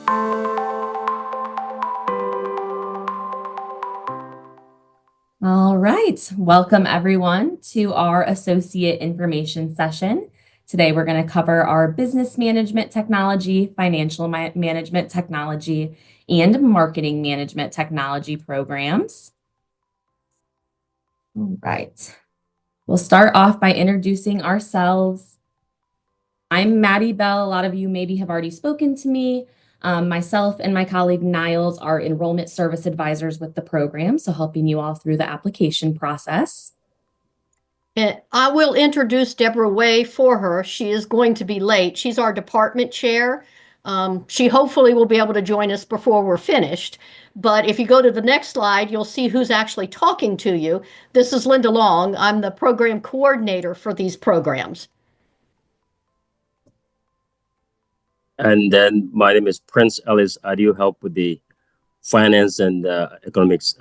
All right, welcome everyone to our associate information session. Today we're going to cover our business management technology, financial management technology, and marketing management technology programs. All right, we'll start off by introducing ourselves. I'm Maddie Bell. A lot of you maybe have already spoken to me. Myself and my colleague Niles are enrollment service advisors with the program, so helping you all through the application process. And I will introduce Debra Way for her. She is going to be late. She's our department chair. She hopefully will be able to join us before we're finished. But if you go to the next slide, you'll see who's actually talking to you. This is Linda Long. I'm the program coordinator for these programs. And then my name is Prince Ellis. I do help with the finance and economics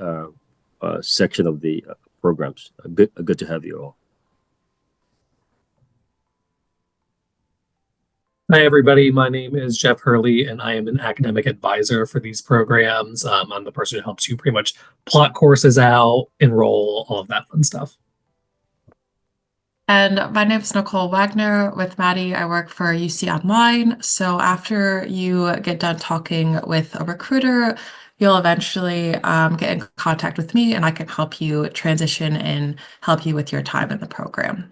section of the programs. Good to have you all. Hi, everybody. My name is Jeff Hurley, and I am an academic advisor for these programs. I'm the person who helps you pretty much plot courses out, enroll, all of that fun stuff. And my name is Nicole Wagner. With Maddie, I work for UC Online. So after you get done talking with a recruiter, you'll eventually get in contact with me, and I can help you transition and help you with your time in the program.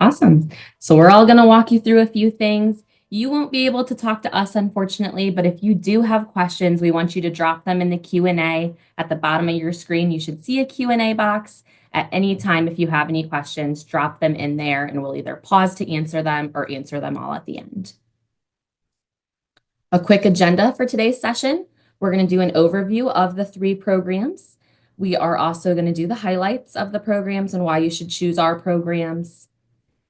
Awesome. So we're all going to walk you through a few things. You won't be able to talk to us, unfortunately, but if you do have questions, we want you to drop them in the Q&A at the bottom of your screen. You should see a Q&A box. At any time, if you have any questions, drop them in there and we'll either pause to answer them or answer them all at the end. A quick agenda for today's session. We're going to do an overview of the 3 programs. We are also going to do the highlights of the programs and why you should choose our programs.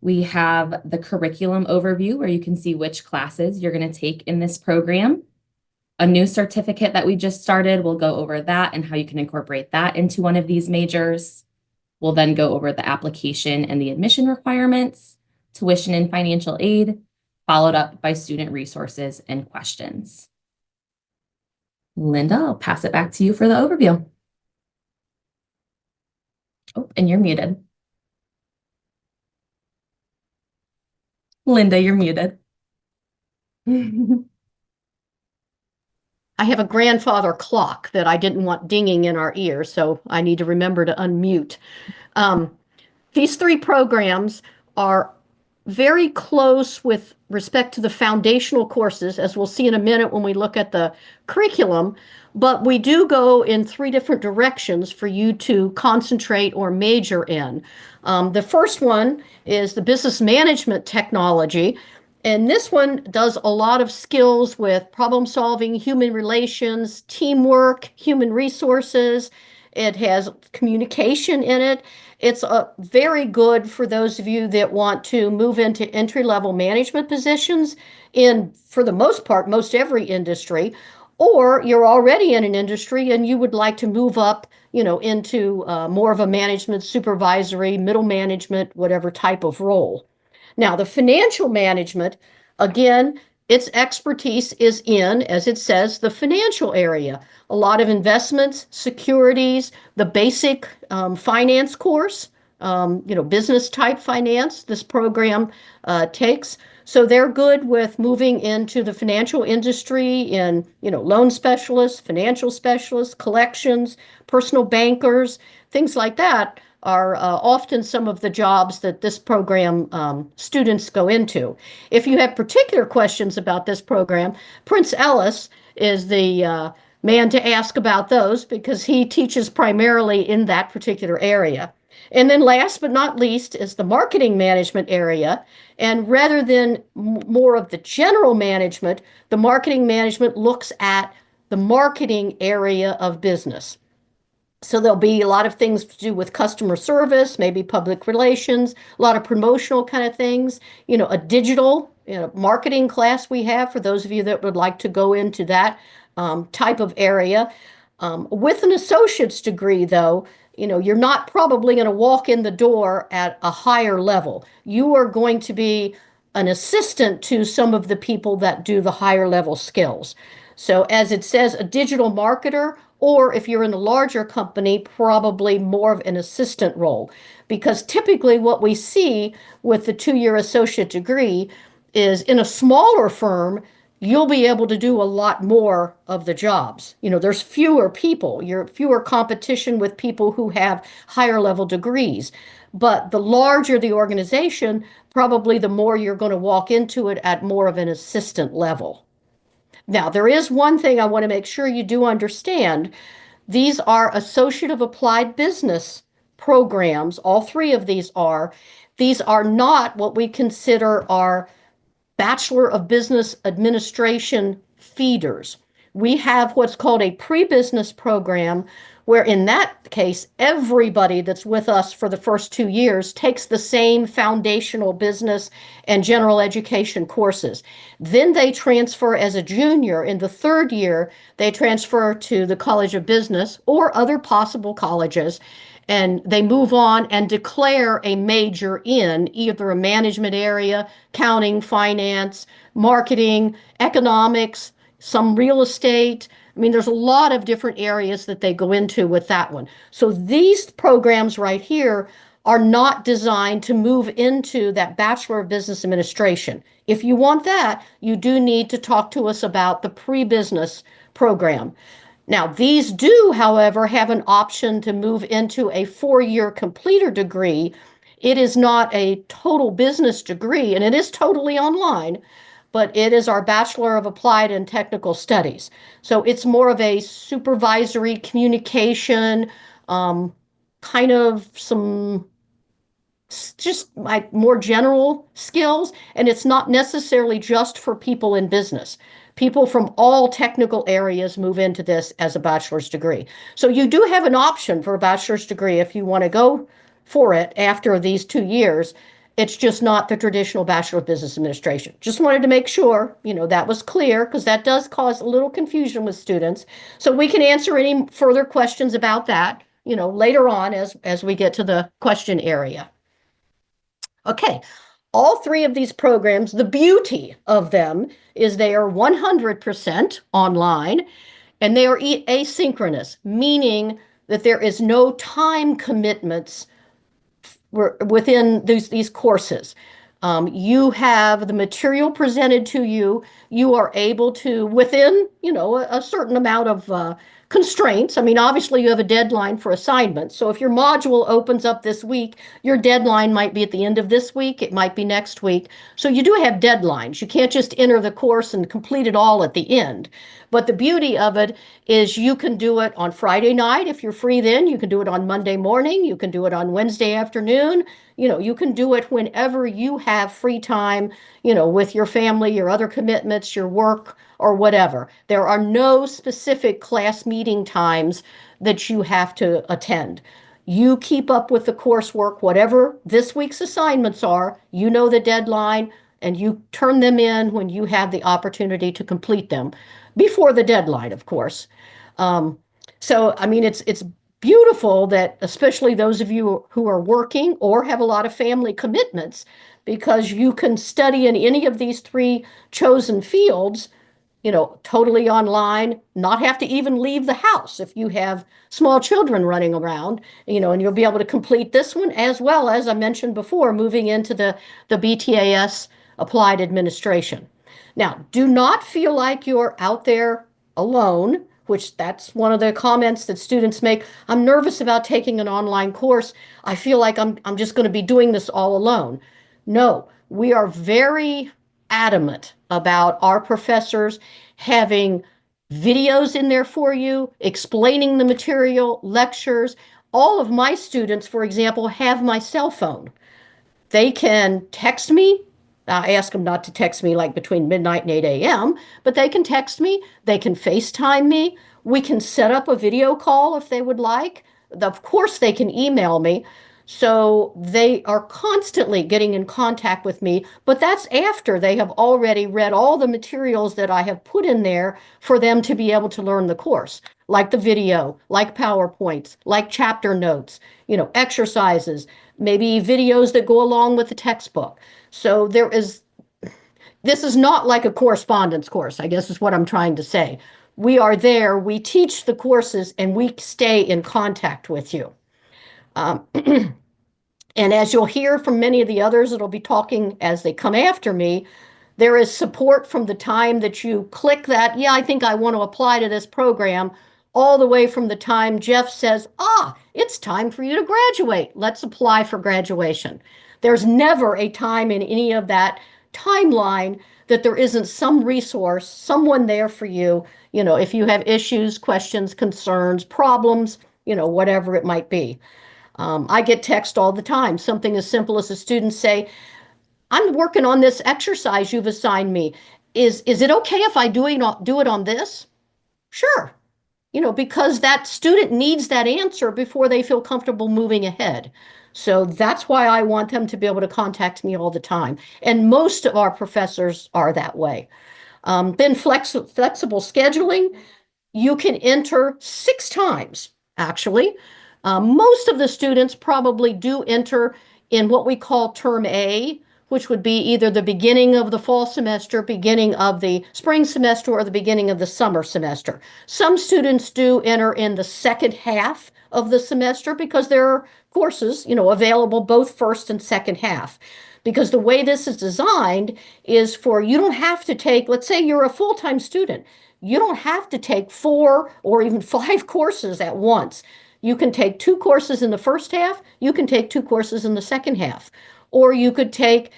We have the curriculum overview where you can see which classes you're going to take in this program. A new certificate that we just started, we'll go over that and how you can incorporate that into one of these majors. We'll then go over the application and the admission requirements, tuition and financial aid, followed up by student resources and questions. Linda, I'll pass it back to you for the overview. Oh, and you're muted. Linda, you're muted. I have a grandfather clock that I didn't want dinging in our ear, so I need to remember to unmute. These 3 programs are very close with respect to the foundational courses, as we'll see in a minute when we look at the curriculum, but we do go in 3 different directions for you to concentrate or major in. The first one is the business management technology. And this one does a lot of skills with problem solving, human relations, teamwork, human resources. It has communication in it. It's very good for those of you that want to move into entry-level management positions in, for the most part, most every industry, or you're already in an industry and you would like to move up, into more of a management, supervisory, middle management, whatever type of role. Now, the financial management, again, its expertise is in, as it says, the financial area. A lot of investments, securities, the basic finance course, business type finance this program takes. So they're good with moving into the financial industry in, loan specialists, financial specialists, collections, personal bankers, things like that are often some of the jobs that this program students go into. If you have particular questions about this program, Prince Ellis is the man to ask about those because he teaches primarily in that particular area. And then last but not least is the marketing management area. And rather than more of the general management, the marketing management looks at the marketing area of business. So there'll be a lot of things to do with customer service, maybe public relations, a lot of promotional kind of things, a digital marketing class we have for those of you that would like to go into that type of area. With an associate's degree, though, you're not probably going to walk in the door at a higher level. You are going to be an assistant to some of the people that do the higher level skills. So as it says, a digital marketer, or if you're in a larger company, probably more of an assistant role. Because typically what we see with the 2-year associate degree is in a smaller firm, you'll be able to do a lot more of the jobs. There's fewer people, you're fewer competition with people who have higher level degrees. But the larger the organization, probably the more you're going to walk into it at more of an assistant level. Now, there is one thing I want to make sure you do understand. These are Associate of Applied Business programs. All three of these are. These are not what we consider our Bachelor of Business Administration feeders. We have what's called a pre-business program, where in that case, everybody that's with us for the first 2 years takes the same foundational business and general education courses. Then they transfer as a junior. In the 3rd year, they transfer to the College of Business or other possible colleges, and they move on and declare a major in either a management area, accounting, finance, marketing, economics, some real estate. I mean, there's a lot of different areas that they go into with that one. So these programs right here are not designed to move into that Bachelor of Business Administration. If you want that, you do need to talk to us about the pre-business program. Now, these do, however, have an option to move into a 4-year completer degree. It is not a total business degree, and it is totally online, but it is our Bachelor of Applied and Technical Studies. So it's more of a supervisory communication, kind of some just like more general skills, and it's not necessarily just for people in business. People from all technical areas move into this as a bachelor's degree. So you do have an option for a bachelor's degree if you want to go for it after these 2 years. It's just not the traditional Bachelor of Business Administration. Just wanted to make sure, that was clear, because that does cause a little confusion with students. So we can answer any further questions about that, later on as we get to the question area. Okay, all three of these programs, the beauty of them is they are 100% online, and they are asynchronous, meaning that there is no time commitments within these courses. You have the material presented to you. You are able to, within, a certain amount of constraints. I mean, obviously you have a deadline for assignments. So if your module opens up this week, your deadline might be at the end of this week. It might be next week. So you do have deadlines. You can't just enter the course and complete it all at the end. But the beauty of it is you can do it on Friday night if you're free then. You can do it on Monday morning. You can do it on Wednesday afternoon. You can do it whenever you have free time, with your family, your other commitments, your work, or whatever. There are no specific class meeting times that you have to attend. You keep up with the coursework, whatever this week's assignments are, the deadline, and you turn them in when you have the opportunity to complete them, before the deadline, of course. So, I mean, it's beautiful that, especially those of you who are working or have a lot of family commitments, because you can study in any of these 3 chosen fields, totally online, not have to even leave the house if you have small children running around, and you'll be able to complete this one, as well as I mentioned before, moving into the BTAS Applied Administration. Now, do not feel like you're out there alone, which that's one of the comments that students make. I'm nervous about taking an online course. I feel like I'm just going to be doing this all alone. No, we are very adamant about our professors having videos in there for you, explaining the material, lectures. All of my students, for example, have my cell phone. They can text me. I ask them not to text me like between midnight and 8 a.m., but they can text me. They can FaceTime me. We can set up a video call if they would like. Of course, they can email me. So they are constantly getting in contact with me, but that's after they have already read all the materials that I have put in there for them to be able to learn the course, like the video, like PowerPoints, like chapter notes, exercises, maybe videos that go along with the textbook. So there is This is not like a correspondence course, I guess is what I'm trying to say. We are there, we teach the courses, and we stay in contact with you. And as you'll hear from many of the others that'll be talking as they come after me, there is support from the time that you click that, yeah, I think I want to apply to this program, all the way from the time Jeff says, it's time for you to graduate. Let's apply for graduation. There's never a time in any of that timeline that there isn't some resource, someone there for you, if you have issues, questions, concerns, problems, whatever it might be. I get text all the time, something as simple as a student say, I'm working on this exercise you've assigned me. Is it okay if I do it on this? Sure. Because that student needs that answer before they feel comfortable moving ahead. So that's why I want them to be able to contact me all the time. And most of our professors are that way. Then flexible scheduling, you can enter 6 times, actually. Most of the students probably do enter in what we call term A, which would be either the beginning of the fall semester, beginning of the spring semester, or the beginning of the summer semester. Some students do enter in the second half of the semester because there are courses, available both first and second half. Because the way this is designed is for you don't have to take, let's say you're a full-time student, you don't have to take 4 or even 5 courses at once. You can take 2 courses in the first half, you can take 2 courses in the second half, or you could take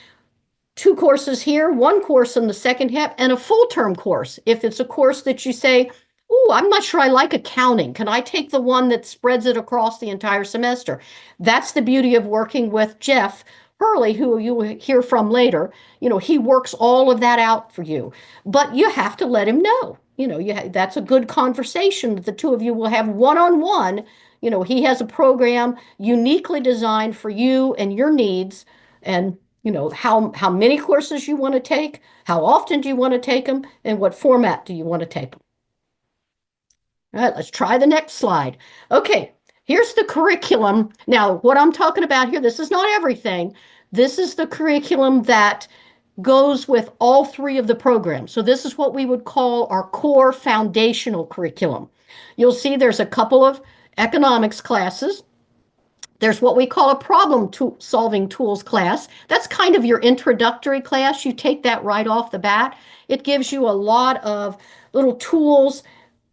2 courses here, 1 course in the second half, and a full-term course. If it's a course that you say, oh, I'm not sure I like accounting. Can I take the one that spreads it across the entire semester? That's the beauty of working with Jeff Hurley, who you will hear from later. He works all of that out for you. But you have to let him know. That's a good conversation that the two of you will have one-on-one. He has a program uniquely designed for you and your needs, and how many courses you want to take, how often do you want to take them, and what format do you want to take them. All right, let's try the next slide. Okay, here's the curriculum. Now, what I'm talking about here, this is not everything. This is the curriculum that goes with all 3 of the programs. So this is what we would call our core foundational curriculum. You'll see there's a couple of economics classes. There's what we call a problem-solving tools class. That's kind of your introductory class. You take that right off the bat. It gives you a lot of little tools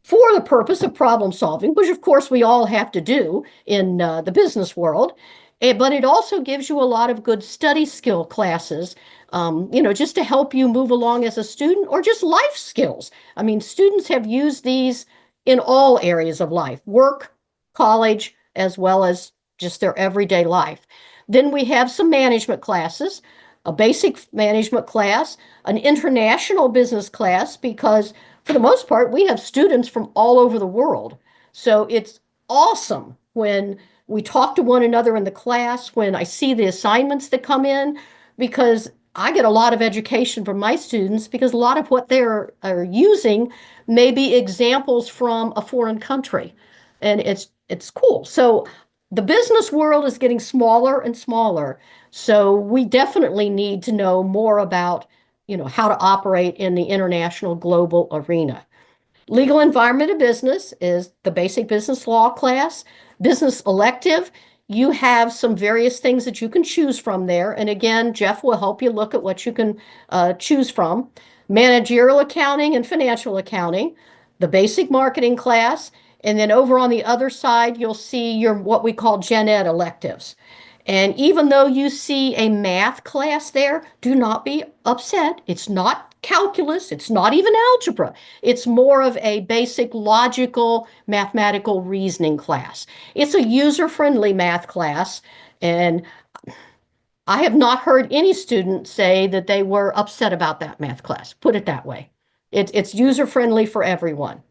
for the purpose of problem solving, which of course we all have to do in the business world. But it also gives you a lot of good study skill classes, just to help you move along as a student, or just life skills. I mean, students have used these in all areas of life, work, college, as well as just their everyday life. Then we have some management classes, a basic management class, an international business class, because for the most part, we have students from all over the world. So it's awesome when we talk to one another in the class, when I see the assignments that come in, because I get a lot of education from my students, because a lot of what they're using may be examples from a foreign country. And it's cool. So the business world is getting smaller and smaller. So we definitely need to know more about, how to operate in the international global arena. Legal Environment of Business is the basic business law class. Business elective, you have some various things that you can choose from there. And again, Jeff will help you look at what you can choose from. Managerial accounting and financial accounting, the basic marketing class, and then over on the other side, you'll see your what we call Gen Ed electives. And even though you see a math class there, do not be upset. It's not calculus. It's not even algebra. It's more of a basic logical mathematical reasoning class. It's a user-friendly math class, and I have not heard any student say that they were upset about that math class. Put it that way. It's user-friendly for everyone.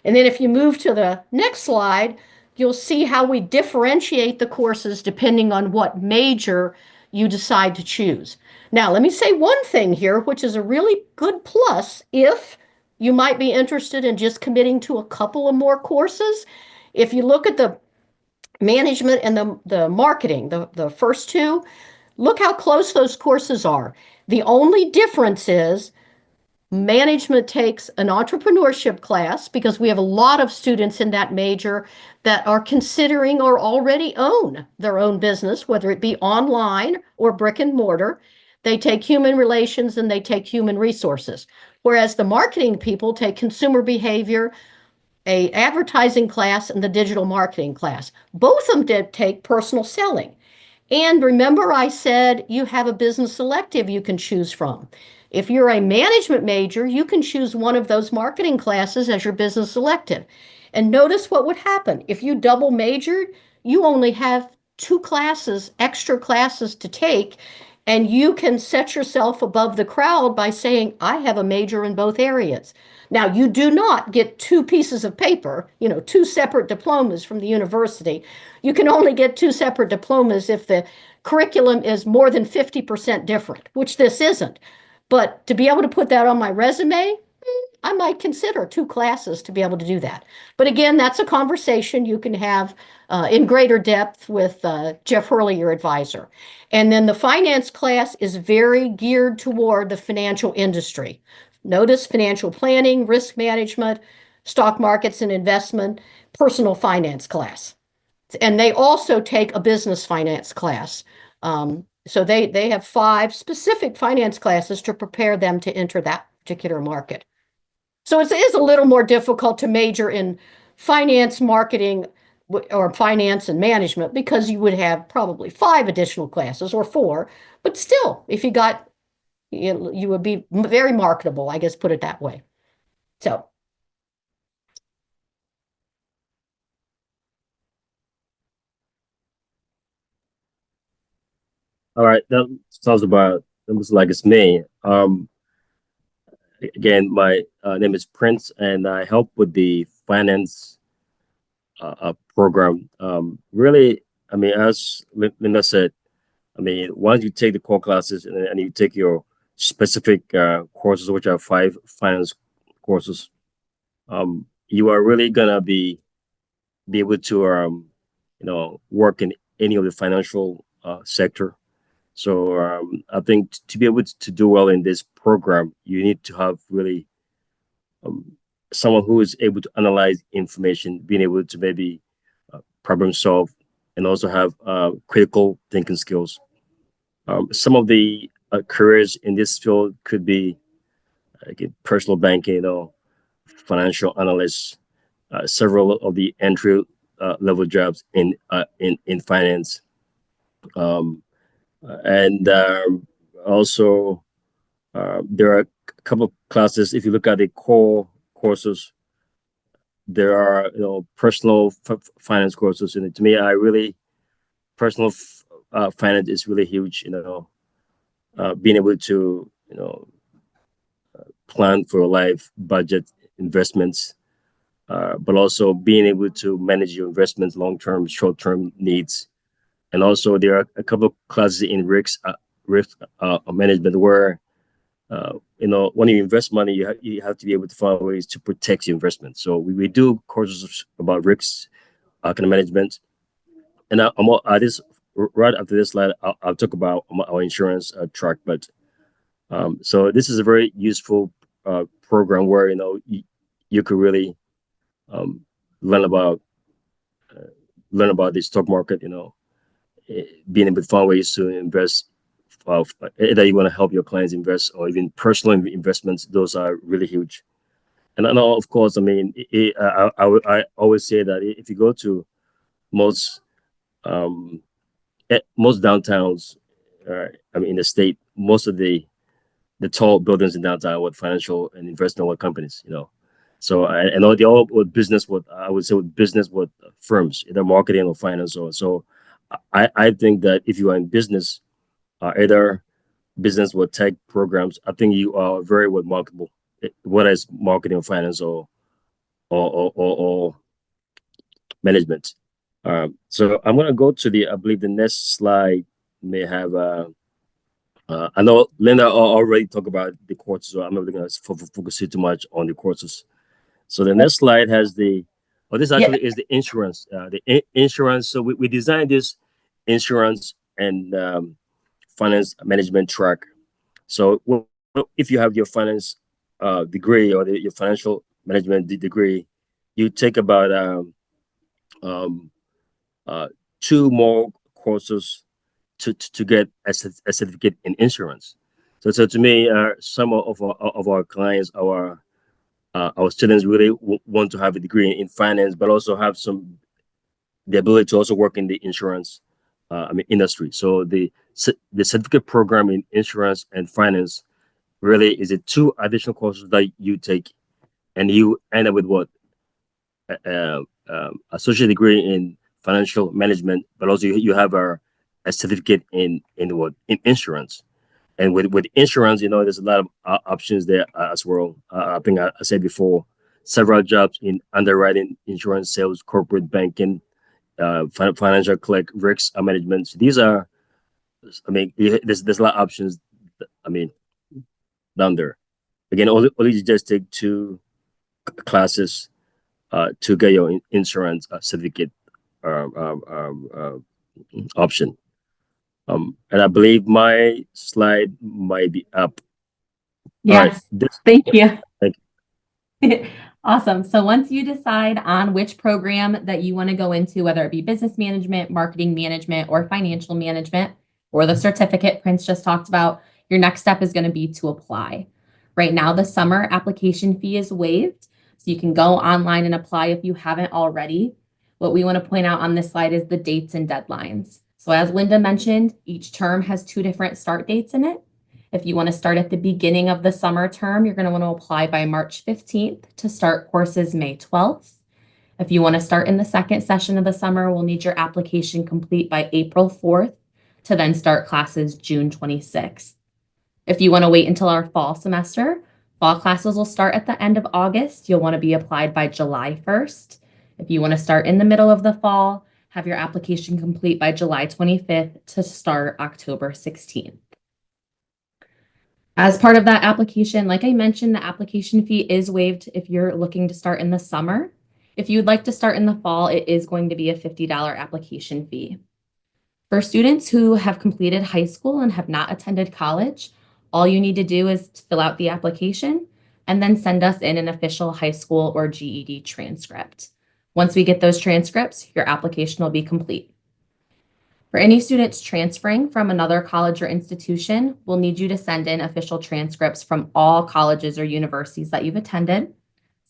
And then if you move to the next slide, you'll see how we differentiate the courses depending on what major you decide to choose. Now, let me say one thing here, which is a really good plus if you might be interested in just committing to a couple of more courses. If you look at the management and the marketing, the first 2, look how close those courses are. The only difference is management takes an entrepreneurship class because we have a lot of students in that major that are considering or already own their own business, whether it be online or brick and mortar. They take human relations and they take human resources. Whereas the marketing people take consumer behavior, a advertising class, and the digital marketing class. Both of them did take personal selling. And remember, I said you have a business elective you can choose from. If you're a management major, you can choose one of those marketing classes as your business elective. And notice what would happen. If you double majored, you only have 2 extra classes to take, and you can set yourself above the crowd by saying, I have a major in both areas. Now, you do not get 2 pieces of paper, 2 separate diplomas from the university. You can only get 2 separate diplomas if the curriculum is more than 50% different, which this isn't. But to be able to put that on my resume, I might consider 2 classes to be able to do that. But again, that's a conversation you can have in greater depth with Jeff Hurley, your advisor. And then the finance class is very geared toward the financial industry. Notice financial planning, risk management, stock markets and investment, personal finance class. And they also take a business finance class. So they have 5 specific finance classes to prepare them to enter that particular market. So it is a little more difficult to major in finance, marketing, or finance and management because you would have probably 5 additional classes or 4. But still, if you got, you would be very marketable, I guess, put it that way. So. All right, that sounds about almost like it's me. Again, my name is Prince, and I help with the finance program. Really, I mean, as Linda said, I mean, once you take the core classes and you take your specific courses, which are 5 finance courses, you are really gonna be able to work in any of the financial sector. So I think to be able to do well in this program, you need to have really someone who is able to analyze information, being able to maybe problem solve, and also have critical thinking skills. Some of the careers in this field could be like in personal banking, financial analysts, several of the entry level jobs in finance, and also there are a couple of classes. If you look at the core courses, there are personal finance courses, and to me, I really personal finance is really huge. Being able to plan for life, budget, investments, but also being able to manage your investments, long-term, short-term needs. And also there are a couple of classes in risk management where when you invest money, you have to be able to find ways to protect your investment. So we do courses about risks, kind of management. And this right after this slide, I'll talk about our insurance track. But so this is a very useful program where you could really learn about the stock market. Being able to find ways to invest. Either you want to help your clients invest or even personal investments. Those are really huge. And I know, of course, I mean, I always say that if you go to most downtowns, I mean, in the state, most of the tall buildings in downtown with financial and investment companies, So I know they all with business with, I would say, with business with firms, either marketing or finance. So I think that if you are in business, either business or tech programs, I think you are very well marketable, whether it's marketing or finance or management. So I'm gonna go to I believe the next slide may have. I know Linda already talked about the courses, so I'm not going to focus too much on the courses. So the next slide has this actually is the insurance. Insurance. So we designed this insurance and finance management track. So if you have your finance degree or your financial management degree, you take about um, 2 more courses to get a certificate in insurance. So to me, some of our clients, our students really want to have a degree in finance, but also have the ability to also work in the insurance, industry. So the certificate program in insurance and finance really is it 2 additional courses that you take, and you end up with what associate degree in financial management, but also you have a certificate in insurance. And with insurance, there's a lot of options there as well. I think I said before, several jobs in underwriting, insurance sales, corporate banking, financial clerk, risk management. So these are, there's a lot of options. I mean, down there. Again, only you just take 2 classes to get your insurance certificate option. And I believe my slide might be up. All right. Yes, thank you. Thank Awesome. So once you decide on which program that you want to go into, whether it be business management, marketing management, or financial management, or the certificate Prince just talked about, your next step is going to be to apply. Right now, the summer application fee is waived, so you can go online and apply if you haven't already. What we want to point out on this slide is the dates and deadlines. So as Linda mentioned, each term has 2 different start dates in it. If you want to start at the beginning of the summer term, you're going to want to apply by March 15th to start courses May 12th. If you want to start in the second session of the summer, we'll need your application complete by April 4th to then start classes June 26th. If you want to wait until our fall semester, fall classes will start at the end of August. You'll want to be applied by July 1st. If you want to start in the middle of the fall, have your application complete by July 25th to start October 16th. As part of that application, like I mentioned, the application fee is waived if you're looking to start in the summer. If you'd like to start in the fall, it is going to be a $50 application fee. For students who have completed high school and have not attended college, all you need to do is fill out the application and then send us in an official high school or GED transcript. Once we get those transcripts, your application will be complete. For any students transferring from another college or institution, we'll need you to send in official transcripts from all colleges or universities that you've attended.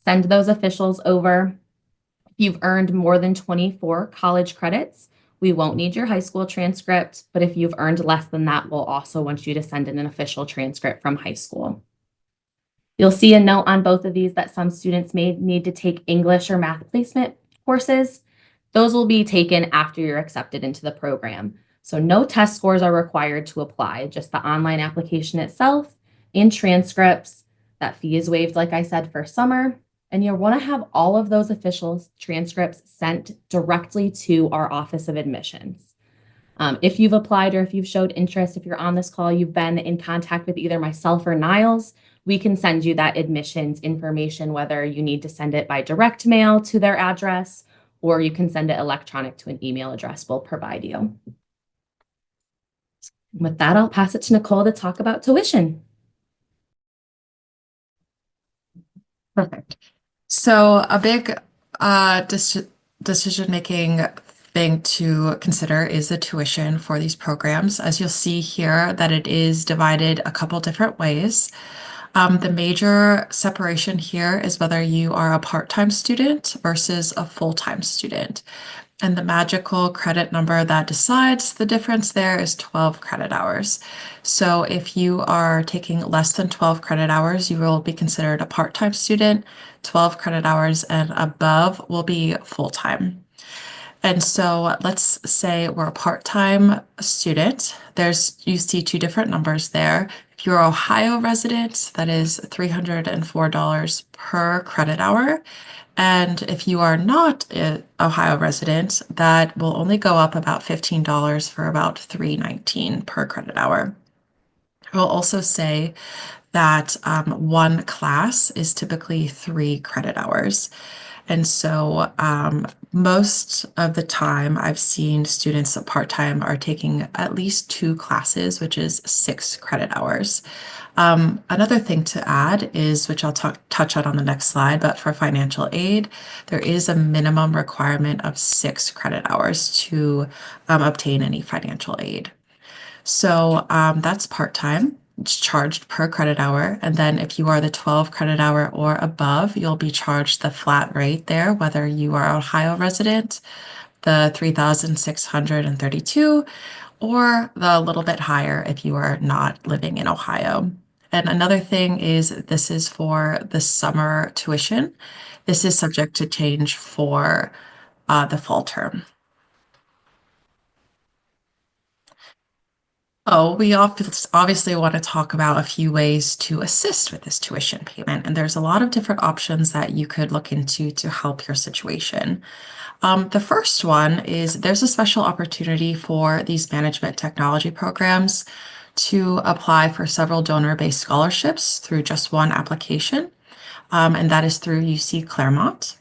Send those officials over. If you've earned more than 24 college credits, we won't need your high school transcript, but if you've earned less than that, we'll also want you to send in an official transcript from high school. You'll see a note on both of these that some students may need to take English or math placement courses. Those will be taken after you're accepted into the program. So no test scores are required to apply, just the online application itself and transcripts. That fee is waived, like I said, for summer. And you'll want to have all of those official transcripts sent directly to our Office of Admissions. If you've applied or if you've showed interest, if you're on this call, you've been in contact with either myself or Niles, we can send you that admissions information, whether you need to send it by direct mail to their address, or you can send it electronic to an email address we'll provide you. With that, I'll pass it to Nicole to talk about tuition. Perfect. So a big decision-making thing to consider is the tuition for these programs. As you'll see here, that it is divided a couple different ways. The major separation here is whether you are a part-time student versus a full-time student. And the magical credit number that decides the difference there is 12 credit hours. So if you are taking less than 12 credit hours, you will be considered a part-time student. 12 credit hours and above will be full-time. And so let's say we're a part-time student. You see 2 different numbers there. If you're an Ohio resident, that is $304 per credit hour. And if you are not an Ohio resident, that will only go up about $15 for about $319 per credit hour. I'll also say that one class is typically 3 credit hours. And so most of the time I've seen students that part-time are taking at least 2 classes, which is 6 credit hours. Another thing to add is, which I'll touch on the next slide, but for financial aid, there is a minimum requirement of 6 credit hours to obtain any financial aid. So that's part-time. It's charged per credit hour. And then if you are the 12 credit hour or above, you'll be charged the flat rate there, whether you are an Ohio resident, the 3,632, or the little bit higher if you are not living in Ohio. And another thing is this is for the summer tuition. This is subject to change for the fall term. Oh, we obviously want to talk about a few ways to assist with this tuition payment, and there's a lot of different options that you could look into to help your situation. The first one is there's a special opportunity for these management technology programs to apply for several donor-based scholarships through just one application, and that is through UC Claremont.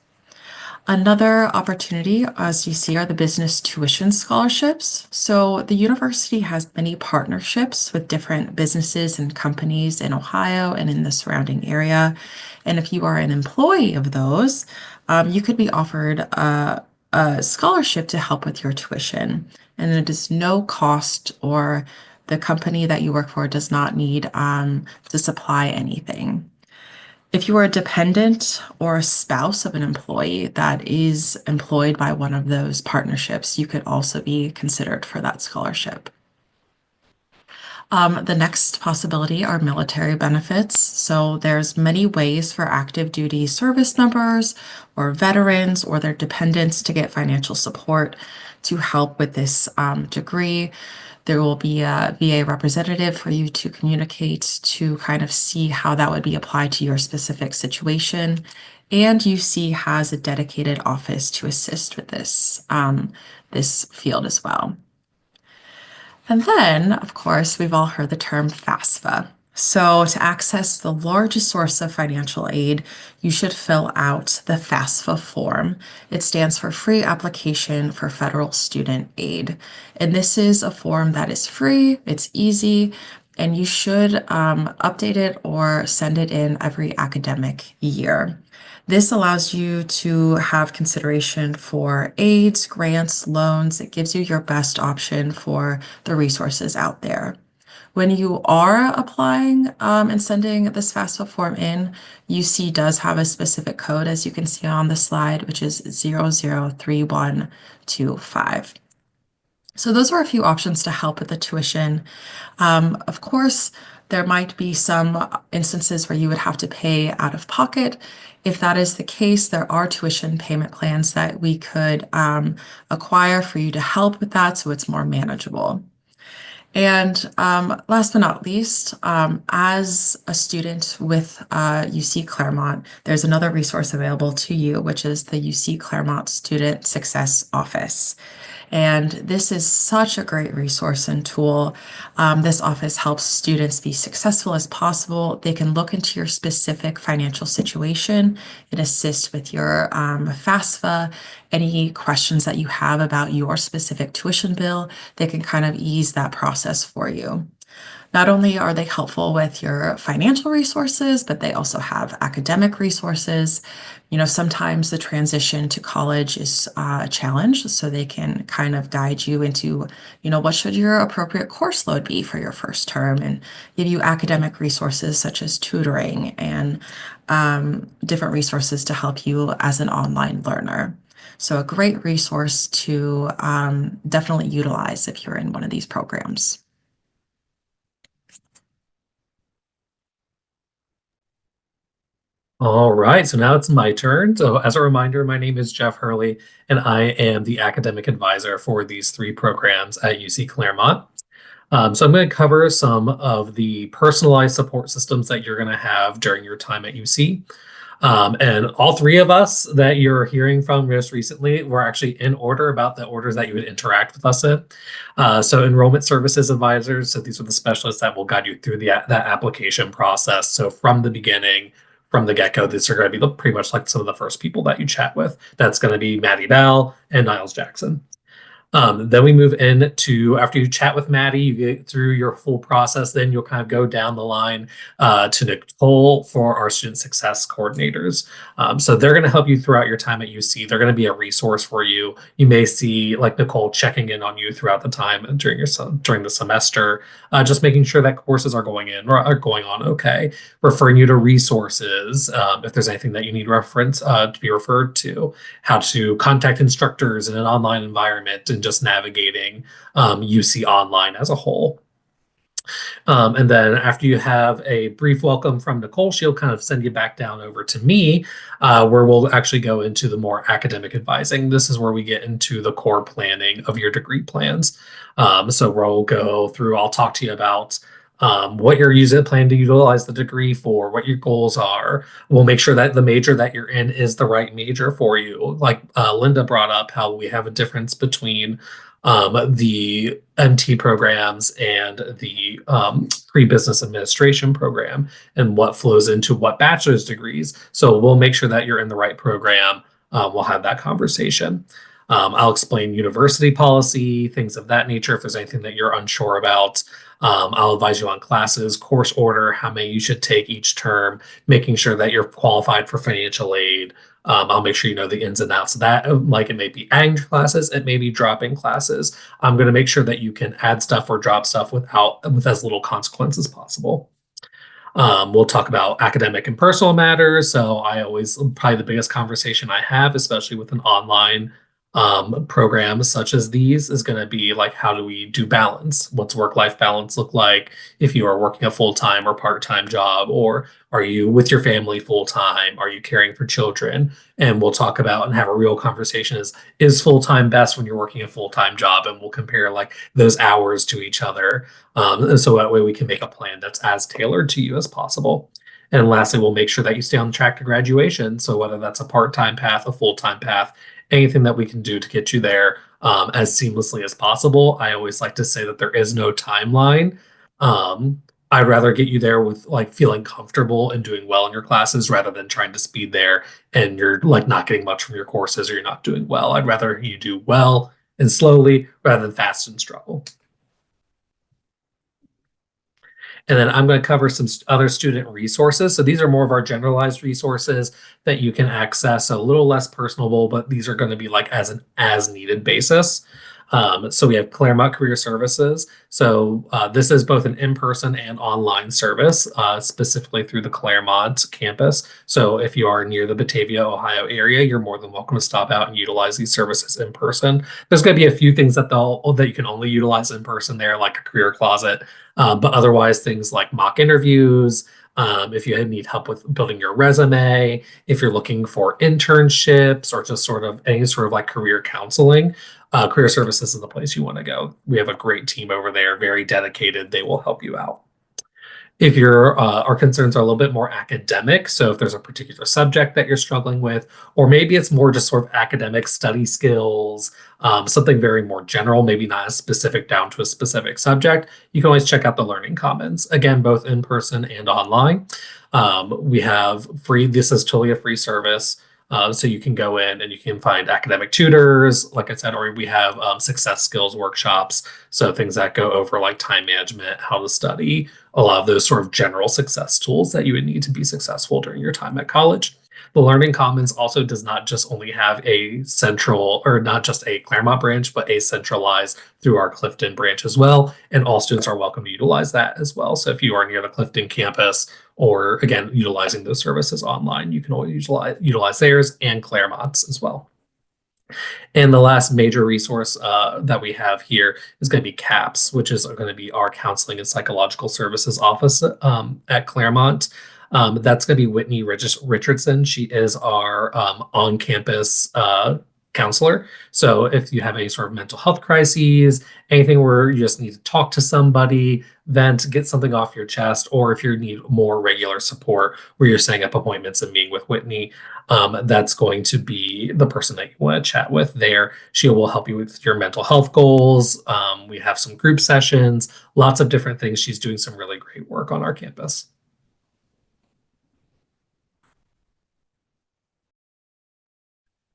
Another opportunity, as you see, are the business tuition scholarships. So the university has many partnerships with different businesses and companies in Ohio and in the surrounding area. And if you are an employee of those, you could be offered a scholarship to help with your tuition. And it is no cost, or the company that you work for does not need to supply anything. If you are a dependent or a spouse of an employee that is employed by one of those partnerships, you could also be considered for that scholarship. The next possibility are military benefits. So there's many ways for active duty service members or veterans or their dependents to get financial support to help with this degree. There will be a VA representative for you to communicate to kind of see how that would be applied to your specific situation. And UC has a dedicated office to assist with this field as well. And then, of course, we've all heard the term FAFSA. So to access the largest source of financial aid, you should fill out the FAFSA form. It stands for Free Application for Federal Student Aid. And this is a form that is free, it's easy, and you should update it or send it in every academic year. This allows you to have consideration for aids, grants, loans. It gives you your best option for the resources out there. When you are applying and sending this FAFSA form in, UC does have a specific code, as you can see on the slide, which is 003125. So those are a few options to help with the tuition. Of course, there might be some instances where you would have to pay out of pocket. If that is the case, there are tuition payment plans that we could acquire for you to help with that so it's more manageable. And last but not least, as a student with UC Claremont, there's another resource available to you, which is the UC Claremont Student Success Office. And this is such a great resource and tool. This office helps students be successful as possible. They can look into your specific financial situation and assist with your FAFSA, any questions that you have about your specific tuition bill. They can kind of ease that process for you. Not only are they helpful with your financial resources, but they also have academic resources. You know, sometimes the transition to college is a challenge, so they can kind of guide you into, you know, what should your appropriate course load be for your first term, and give you academic resources such as tutoring and different resources to help you as an online learner. So a great resource to definitely utilize if you're in one of these programs. All right, so now it's my turn. So as a reminder, my name is Jeff Hurley, and I am the academic advisor for these 3 programs at UC Claremont. So I'm going to cover some of the personalized support systems that you're going to have during your time at UC. And all 3 of us that you're hearing from most recently were actually in order about the orders that you would interact with us in. So enrollment services advisors, so these are the specialists that will guide you through that application process. So from the beginning, from the get-go. These are going to be pretty much like some of the first people that you chat with. That's going to be Maddie Bell and Niles Jackson. Then we move into, after you chat with Maddie, you get through your full process, then you'll kind of go down the line to Nicole for our student success coordinators. So they're going to help you throughout your time at UC. They're going to be a resource for you. You may see like Nicole checking in on you throughout the time during the semester, just making sure that courses are going in or are going on okay, referring you to resources if there's anything that you need reference to be referred to, how to contact instructors in an online environment, and just navigating UC Online as a whole. And then after you have a brief welcome from Nicole, she'll kind of send you back down over to me, where we'll actually go into the more academic advising. This is where we get into the core planning of your degree plans. So we'll go through, I'll talk to you about what you're planning to utilize the degree for, what your goals are. We'll make sure that the major that you're in is the right major for you. Like Linda brought up how we have a difference between the MT programs and the pre-business administration program and what flows into what bachelor's degrees. So we'll make sure that you're in the right program. We'll have that conversation. I'll explain university policy, things of that nature. If there's anything that you're unsure about, I'll advise you on classes, course order, how many you should take each term, making sure that you're qualified for financial aid. I'll make sure you know the ins and outs of that. Like it may be adding classes, it may be dropping classes. I'm going to make sure that you can add stuff or drop stuff with as little consequence as possible. We'll talk about academic and personal matters. So probably the biggest conversation I have, especially with an online programs such as these, is going to be like, how do we do balance? What's work-life balance look like if you are working a full-time or part-time job, or are you with your family full-time? Are you caring for children? And we'll talk about and have a real conversation is full-time best when you're working a full-time job? And we'll compare like those hours to each other. So that way we can make a plan that's as tailored to you as possible. And lastly, we'll make sure that you stay on track to graduation. So whether that's a part-time path, a full-time path, anything that we can do to get you there as seamlessly as possible. I always like to say that there is no timeline. I'd rather get you there with like feeling comfortable and doing well in your classes rather than trying to speed there and you're like not getting much from your courses or you're not doing well. I'd rather you do well and slowly rather than fast and struggle. And then I'm going to cover some other student resources. So these are more of our generalized resources that you can access, a little less personable, but these are going to be like as an as needed basis. So we have Claremont Career Services. So this is both an in-person and online service, specifically through the Claremont campus. So if you are near the Batavia, Ohio area, you're more than welcome to stop out and utilize these services in person. There's going to be a few things that you can only utilize in person there, like a career closet, but otherwise things like mock interviews, if you need help with building your resume, if you're looking for internships or just sort of any sort of like career counseling, career services is the place you want to go. We have a great team over there, very dedicated. They will help you out. If our concerns are a little bit more academic, so if there's a particular subject that you're struggling with, or maybe it's more just sort of academic study skills, something very more general, maybe not as specific down to a specific subject, you can always check out the Learning Commons. Again, both in person and online. We have this is totally a free service. So you can go in and you can find academic tutors, like I said, or we have success skills workshops. So things that go over like time management, how to study, a lot of those sort of general success tools that you would need to be successful during your time at college. The Learning Commons also does not just only have a central, or not just a Claremont branch, but a centralized through our Clifton branch as well. And all students are welcome to utilize that as well. So if you are near the Clifton campus, or again, utilizing those services online, you can always utilize theirs and Claremont's as well. And the last major resource that we have here is going to be CAPS, which is going to be our Counseling and Psychological Services office at Claremont. That's going to be Whitney Richardson. She is our on-campus counselor. So if you have any sort of mental health crises, anything where you just need to talk to somebody, vent, get something off your chest, or if you need more regular support where you're setting up appointments and meeting with Whitney, that's going to be the person that you want to chat with there. She will help you with your mental health goals. We have some group sessions, lots of different things. She's doing some really great work on our campus.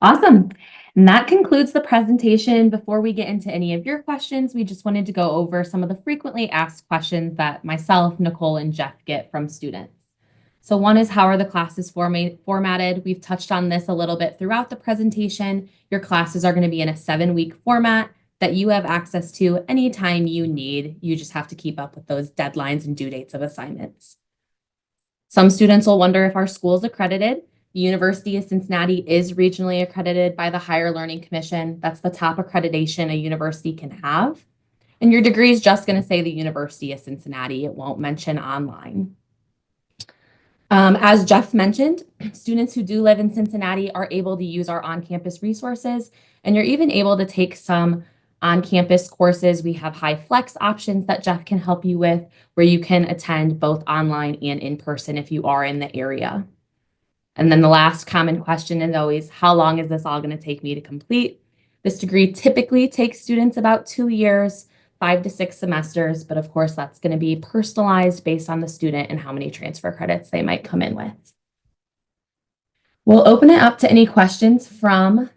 Awesome. And that concludes the presentation. Before we get into any of your questions, we just wanted to go over some of the frequently asked questions that myself, Nicole, and Jeff get from students. So one is, how are the classes formatted? We've touched on this a little bit throughout the presentation. Your classes are going to be in a 7-week format that you have access to anytime you need. You just have to keep up with those deadlines and due dates of assignments. Some students will wonder if our school is accredited. The University of Cincinnati is regionally accredited by the Higher Learning Commission. That's the top accreditation a university can have. And your degree is just going to say the University of Cincinnati. It won't mention online. As Jeff mentioned, students who do live in Cincinnati are able to use our on-campus resources, and you're even able to take some on-campus courses. We have high flex options that Jeff can help you with, where you can attend both online and in person if you are in the area. And then the last common question is always, how long is this all going to take me to complete? This degree typically takes students about 2 years, 5 to 6 semesters, but of course that's going to be personalized based on the student and how many transfer credits they might come in with. We'll open it up to any questions from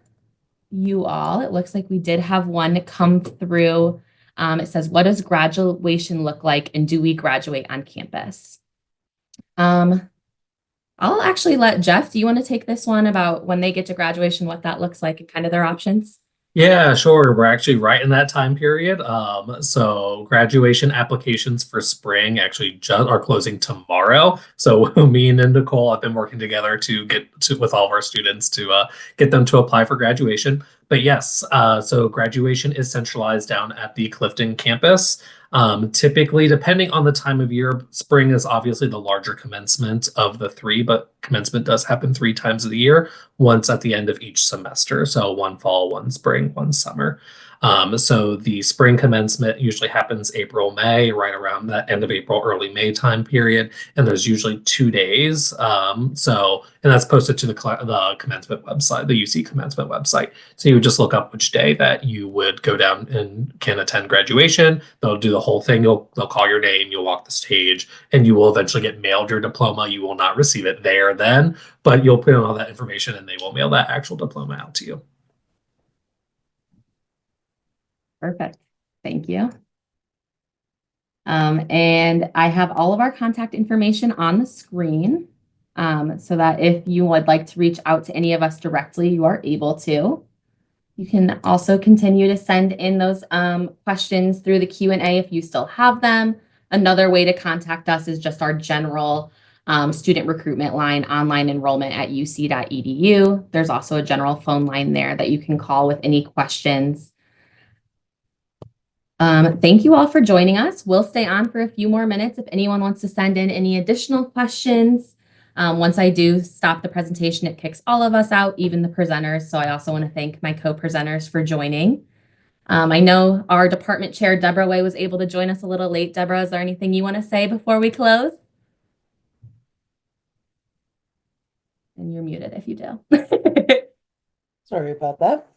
you all. It looks like we did have one come through. It says, what does graduation look like, and do we graduate on campus? I'll actually let Jeff, do you want to take this one about when they get to graduation, what that looks like and kind of their options? Yeah, sure. We're actually right in that time period. So graduation applications for spring actually just are closing tomorrow. So me and Nicole have been working together to get to with all of our students to get them to apply for graduation. But yes, so graduation is centralized down at the Clifton campus. Typically, depending on the time of year, spring is obviously the larger commencement of the three, but commencement does happen 3 times of the year, once at the end of each semester. So one fall, one spring, one summer. So the spring commencement usually happens April, May, right around that end of April, early May time period. And there's usually 2 days. And that's posted to the commencement website, the UC commencement website. So you would just look up which day that you would go down and can attend graduation. They'll do the whole thing. They'll call your name, you'll walk the stage, and you will eventually get mailed your diploma. You will not receive it there then, but you'll put in all that information and they will mail that actual diploma out to you. Perfect. Thank you. And I have all of our contact information on the screen, so that if you would like to reach out to any of us directly, you are able to. You can also continue to send in those questions through the Q&A if you still have them. Another way to contact us is just our general student recruitment line, online enrollment at uc.edu. There's also a general phone line there that you can call with any questions. Thank you all for joining us. We'll stay on for a few more minutes if anyone wants to send in any additional questions. Once I do stop the presentation, it kicks all of us out, even the presenters. So I also want to thank my co-presenters for joining. I know our department chair, Debra Way, was able to join us a little late. Debra, is there anything you want to say before we close? And you're muted if you do. Sorry about that.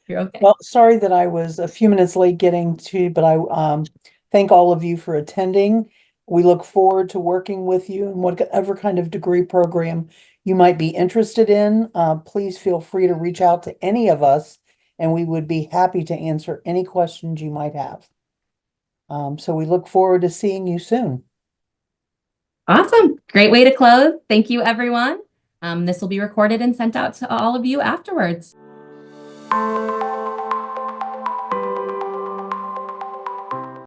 You're okay. Well, sorry that I was a few minutes late getting to, but I thank all of you for attending. We look forward to working with you in whatever kind of degree program you might be interested in. Please feel free to reach out to any of us, and we would be happy to answer any questions you might have. So we look forward to seeing you soon. Awesome. Great way to close. Thank you, everyone. This will be recorded and sent out to all of you afterwards.